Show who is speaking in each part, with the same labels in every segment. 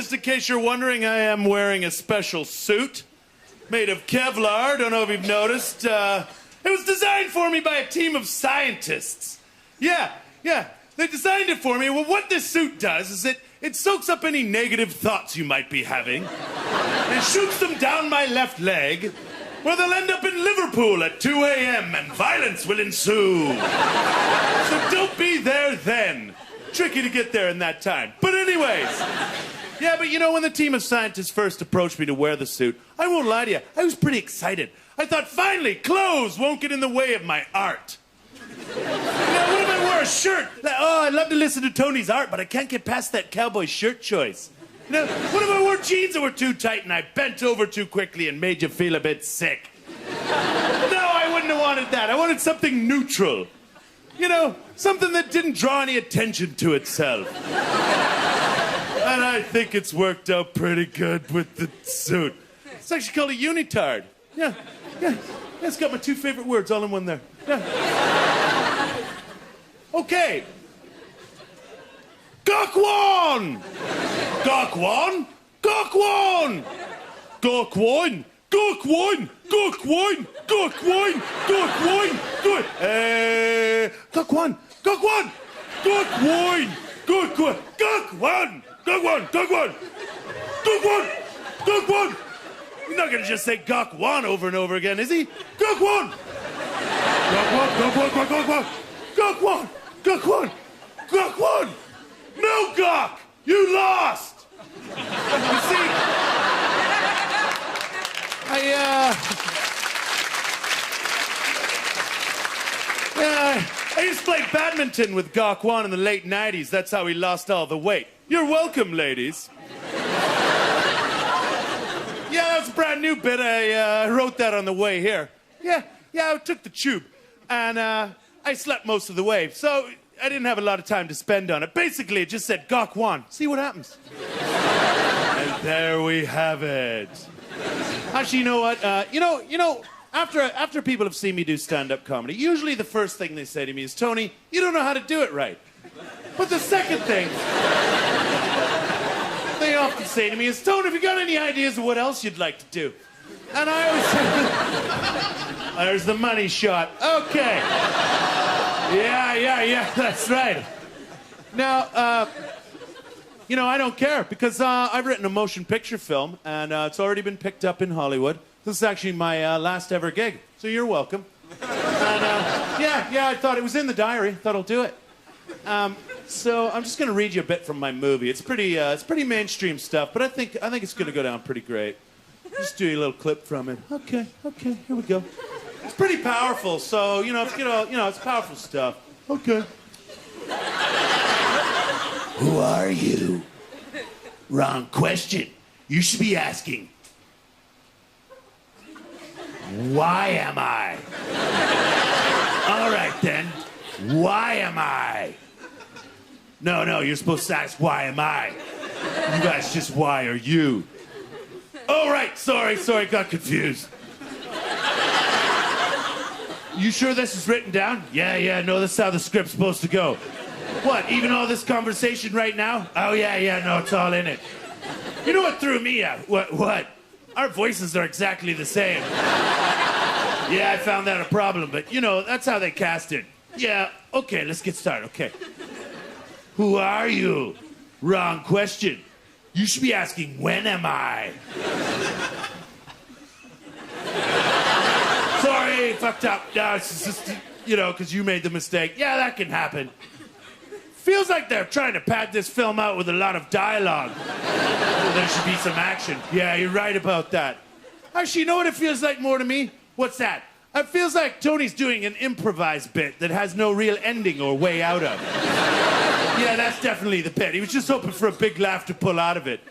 Speaker 1: just in case you're wondering, I am wearing a special suit made of Kevlar. Don't know if you've noticed. It was designed for me by a team of scientists. Yeah. They designed it for me. Well, what this suit does is it soaks up any negative thoughts you might be having and shoots them down my left leg, where they'll end up in Liverpool at 2 a.m. and violence will ensue. So don't be there then. Tricky to get there in that time. But anyways, yeah, but you know, when the team of scientists first approached me to wear the suit, I won't lie to you, I was pretty excited. I thought, finally, clothes won't get in the way of my art. Now, what if I wore a shirt? Like, oh, I'd love to listen to Tony's art, but I can't get past that cowboy shirt choice. You know, what if I wore jeans that were too tight and I bent over too quickly and made you feel a bit sick? No, I wouldn't have wanted that. I wanted something neutral. You know, something that didn't draw any attention to itself. And I think it's worked out pretty good with the suit. It's actually called a unitard. Yeah. It's got my two favorite words all in one there. Yeah. Okay. Gokwan! Gokwan! Gokwan! Gokwan! Gokwan! Gokwan! Gokwan! Gokwan! Gokwan! Gokwan! Gokwan! Gokwan! Gokwan! Gokwan! Gokwan! Gokwan! Gokwan! He's not gonna just say Gokwan over and over again, is he? Gokwan! Gokwan! Gokwan! Gokwan! Gokwan! Gokwan! Gokwan! No, Gok! You lost! You see, I used to play badminton with Gokwan in the late 90s. That's how he lost all the weight. You're welcome, ladies. Yeah, that's a brand new bit. I wrote that on the way here. Yeah, I took the tube. And I slept most of the way. So I didn't have a lot of time to spend on it. Basically, it just said Gokwan. See what happens. And there we have it. Actually, you know what? You know, after people have seen me do stand-up comedy, usually the first thing they say to me is, Tony, you don't know how to do it right. But the second thing they often say to me is, Tony, have you got any ideas of what else you'd like to do? And I always say, there's the money shot. Okay. Yeah, that's right. Now, you know, I don't care because I've written a motion picture film and it's already been picked up in Hollywood. This is actually my last ever gig, so you're welcome. And yeah, I thought it was in the diary. Thought I'll do it. So I'm just gonna read you a bit from my movie. It's pretty mainstream stuff, but I think it's gonna go down pretty great. Just do a little clip from it. Okay, here we go. It's pretty powerful, so you know, it's powerful stuff. Okay. Who are you? Wrong question. You should be asking, why am I? All right then. Why am I? No, you're supposed to ask, why am I? You guys just, why are you? Oh, right, sorry, got confused. You sure this is written down? Yeah, no, this is how the script's supposed to go. What, even all this conversation right now? Oh, yeah, no, it's all in it. You know what threw me out? What? Our voices are exactly the same. Yeah, I found that a problem, but, you know, that's how they cast it. Yeah, okay, let's get started, okay. Who are you? Wrong question. You should be asking, when am I? Sorry, fucked up. No, it's just, you know, because you made the mistake. Yeah, that can happen. Feels like they're trying to pad this film out with a lot of dialogue. There should be some action. Yeah, you're right about that. Actually, you know what it feels like more to me? What's that? It feels like Tony's doing an improvised bit that has no real ending or way out of. Yeah, that's definitely the bit. He was just hoping for a big laugh to pull out of it.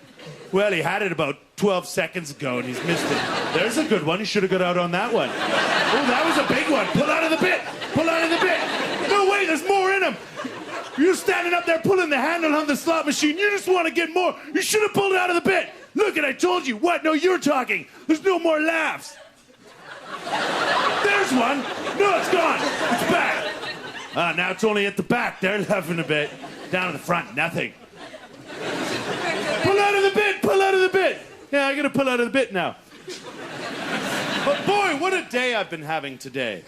Speaker 1: Well, he had it about 12 seconds ago and he's missed it. There's a good one. He should have got out on that one. Oh, that was a big one. Pull out of the bit. Pull out of the bit. No way, there's more in him. You're standing up there pulling the handle on the slot machine. You just want to get more. You should have pulled it out of the bit. Look, and I told you. What? No, you're talking. There's no more laughs. There's one. No, it's gone. It's back. Now it's only at the back. They're laughing a bit. Down at the front, nothing. Pull out of the bit. Yeah, I gotta pull out of the bit now. But boy, what a day I've been having today.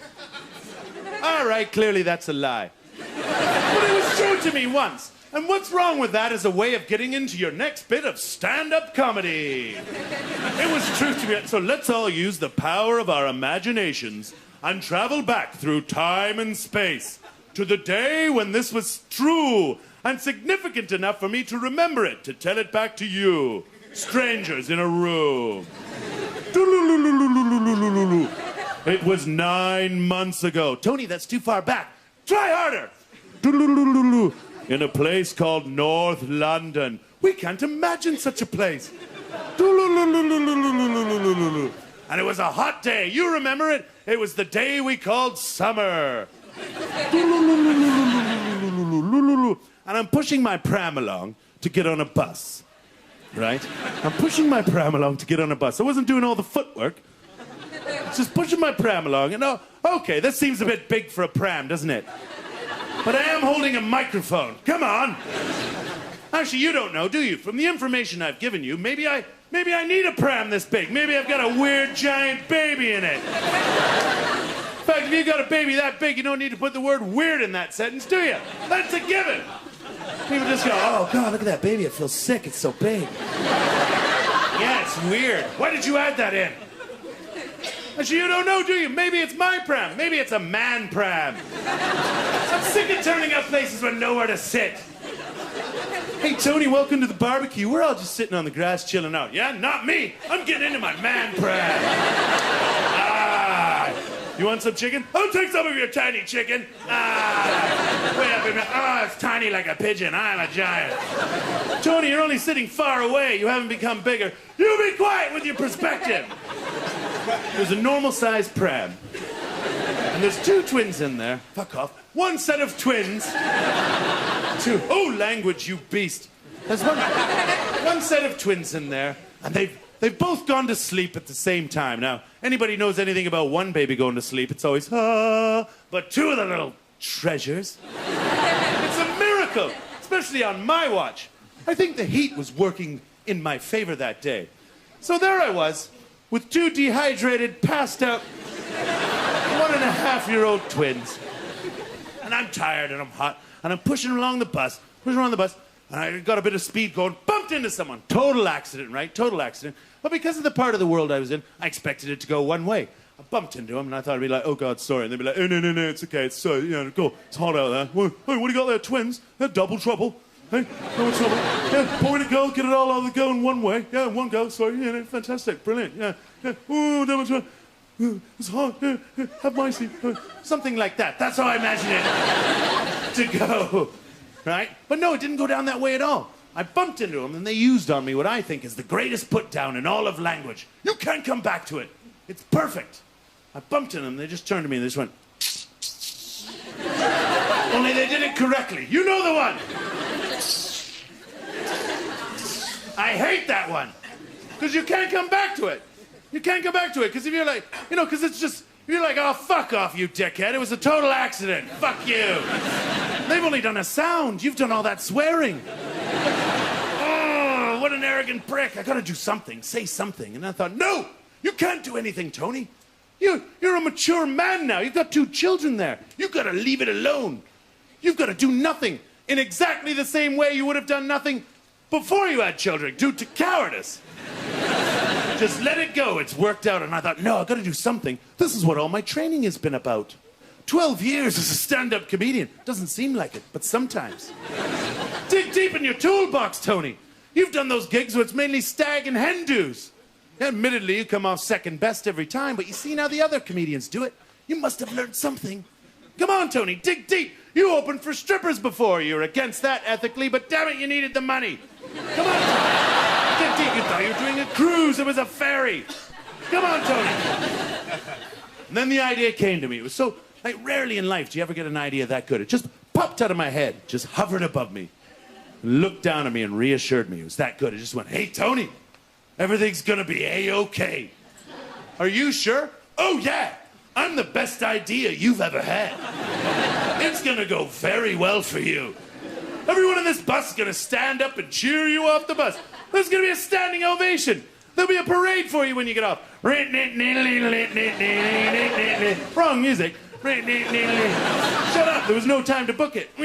Speaker 1: All right, clearly that's a lie. But it was true to me once. And what's wrong with that as a way of getting into your next bit of stand-up comedy? It was true to me. So let's all use the power of our imaginations and travel back through time and space to the day when this was true and significant enough for me to remember it, to tell it back to you, strangers in a room. It was 9 months ago. Tony, that's too far back. Try harder. In a place called North London. We can't imagine such a place. And it was a hot day. You remember it? It was the day we called summer. And I'm pushing my pram along to get on a bus. Right? I'm pushing my pram along to get on a bus. I wasn't doing all the footwork. Just pushing my pram along. And oh, okay, this seems a bit big for a pram, doesn't it? But I am holding a microphone. Come on. Actually, you don't know, do you? From the information I've given you, maybe I need a pram this big. Maybe I've got a weird giant baby in it. In fact, if you've got a baby that big, you don't need to put the word weird in that sentence, do you? That's a given. People just go, oh, God, look at that baby. It feels sick. It's so big. Yeah, it's weird. Why did you add that in? Actually, you don't know, do you? Maybe it's my pram. Maybe it's a man pram. I'm sick of turning up places with nowhere to sit. Hey, Tony, welcome to the barbecue. We're all just sitting on the grass chilling out. Yeah, not me. I'm getting into my man pram. You want some chicken? I'll take some of your tiny chicken. Way up in it's tiny like a pigeon. I'm a giant. Tony, you're only sitting far away. You haven't become bigger. You be quiet with your perspective. There's a normal-sized pram. And there's two twins in there. Fuck off. One set of twins. Two. Oh, language, you beast. There's one set of twins in there, and they've both gone to sleep at the same time. Now, anybody knows anything about one baby going to sleep, it's always, but two of the little treasures. It's a miracle, especially on my watch. I think the heat was working in my favor that day. So there I was, with two dehydrated, passed out 1.5-year-old twins. And I'm tired and I'm hot, and I'm pushing along the bus, and I got a bit of speed going, bumped into someone. Total accident, right? Total accident. But because of the part of the world I was in, I expected it to go one way. I bumped into him, and I thought I'd be like, oh, God, sorry. And they'd be like, oh, no, it's okay. It's sorry. Go. It's hot out there. Well, hey, what do you got there, twins? They're double trouble. Hey, double trouble. Yeah, point and go, get it all out of the go in one way. Yeah, one go, sorry. Yeah, fantastic, brilliant. Yeah. Ooh, double trouble. It's hot. Have my seat. Something like that. That's how I imagine it to go. Right? But no, it didn't go down that way at all. I bumped into them, and they used on me what I think is the greatest put-down in all of language. You can't come back to it. It's perfect. I bumped into them, they just turned to me, and they just went... Only they did it correctly. You know the one. I hate that one. Because you can't come back to it. You can't come back to it, because if you're like... because it's just... You're like, oh, fuck off, you dickhead. It was a total accident. Fuck you. They've only done a sound. You've done all that swearing. Oh, what an arrogant prick. I gotta do something, say something. And I thought, no, you can't do anything, Tony. You're a mature man now. You've got 2 children there. You've got to leave it alone. You've got to do nothing in exactly the same way you would have done nothing before you had children, due to cowardice. Just let it go. It's worked out. And I thought, no, I've got to do something. This is what all my training has been about. 12 years as a stand-up comedian. Doesn't seem like it, but sometimes. Dig deep in your toolbox, Tony. You've done those gigs where it's mainly stag and hen do's. Admittedly, you come off second best every time, but you see how the other comedians do it. You must have learned something. Come on, Tony, dig deep. You opened for strippers before. You're against that ethically, but damn it, you needed the money. Come on, Tony. Dig deep. You thought you were doing a cruise. It was a ferry. Come on, Tony. And then the idea came to me. It was so... Like, rarely in life do you ever get an idea that good. It just popped out of my head, just hovered above me, looked down at me and reassured me. It was that good. It just went, hey, Tony, everything's gonna be A-okay. Are you sure? Oh, yeah. I'm the best idea you've ever had. It's gonna go very well for you. Everyone in this bus is gonna stand up and cheer you off the bus. There's gonna be a standing ovation. There'll be a parade for you when you get off. Wrong music. Shut up, there was no time to book it. You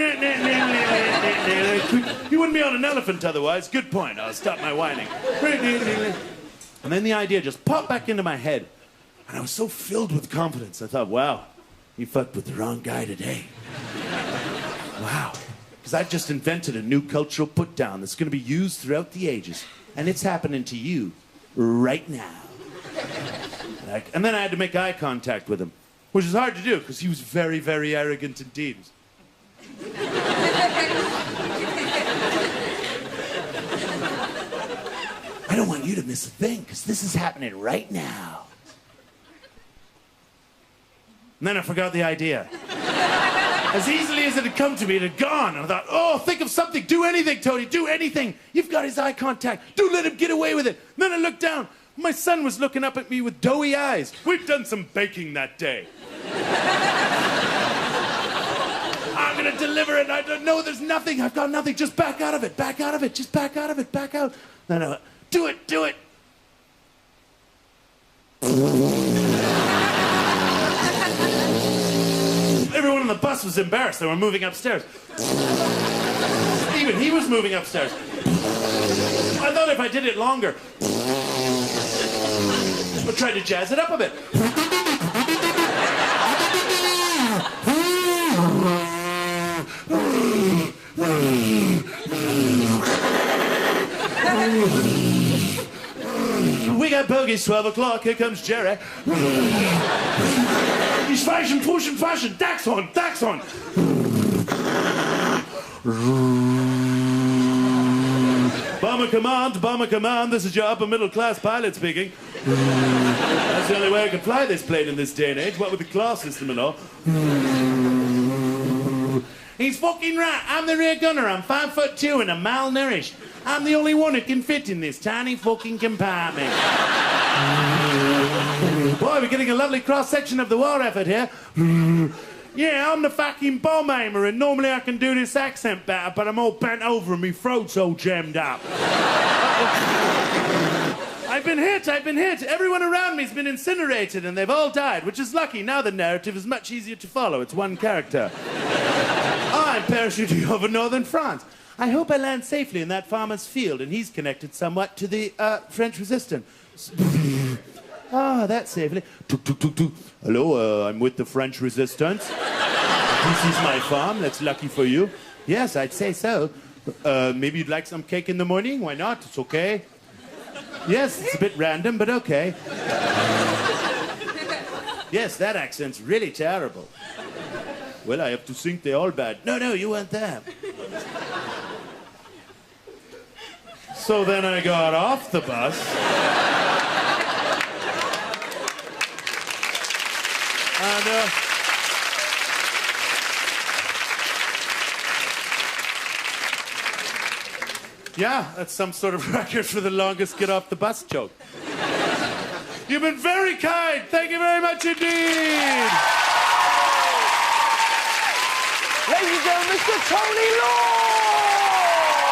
Speaker 1: wouldn't be on an elephant otherwise. Good point, I'll stop my whining. And then the idea just popped back into my head. And I was so filled with confidence, I thought, wow, you fucked with the wrong guy today. Wow. Because I've just invented a new cultural put-down that's going to be used throughout the ages. And it's happening to you right now. And then I had to make eye contact with him, which is hard to do because he was very, very arrogant indeed. I don't want you to miss a thing because this is happening right now. And then I forgot the idea. As easily as it had come to me, it had gone. And I thought, oh, think of something. Do anything, Tony. Do anything. You've got his eye contact. Do let him get away with it. And then I looked down. My son was looking up at me with doughy eyes. We'd done some baking that day. I'm going to deliver it. I don't know. There's nothing. I've got nothing. Just back out of it. Back out of it. Just back out of it. Back out. No. Do it. Do it. Everyone on the bus was embarrassed. They were moving upstairs. Even he was moving upstairs. I thought if I did it longer, I tried to jazz it up a bit. We got bogeys, 12 o'clock. Here comes Jerry. He's fashion, pushing, fashion. Daxon. Bomber command. This is your upper middle class pilot speaking. That's the only way I can fly this plane in this day and age. What with the class system and all. He's fucking right. I'm the rear gunner. I'm 5'2" and I'm malnourished. I'm the only one who can fit in this tiny fucking compartment. Boy, we're getting a lovely cross-section of the war effort here. Yeah, I'm the fucking bomb aimer, and normally I can do this accent better, but I'm all bent over and my throat's all jammed up. I've been hit. Everyone around me's been incinerated, and they've all died, which is lucky. Now the narrative is much easier to follow. It's one character. I'm parachuting over northern France. I hope I land safely in that farmer's field, and he's connected somewhat to the French resistance. Ah, that's safely. Hello, I'm with the French resistance. This is my farm. That's lucky for you. Yes, I'd say so. Maybe you'd like some cake in the morning? Why not? It's okay. Yes, it's a bit random, but okay. Yes, that accent's really terrible. Well, I have to think they're all bad. No, you weren't there. So then I got off the bus. And, yeah, that's some sort of record for the longest get off the bus joke. You've been very kind. Thank you very much indeed.
Speaker 2: Ladies and gentlemen, Mr. Tony Lord!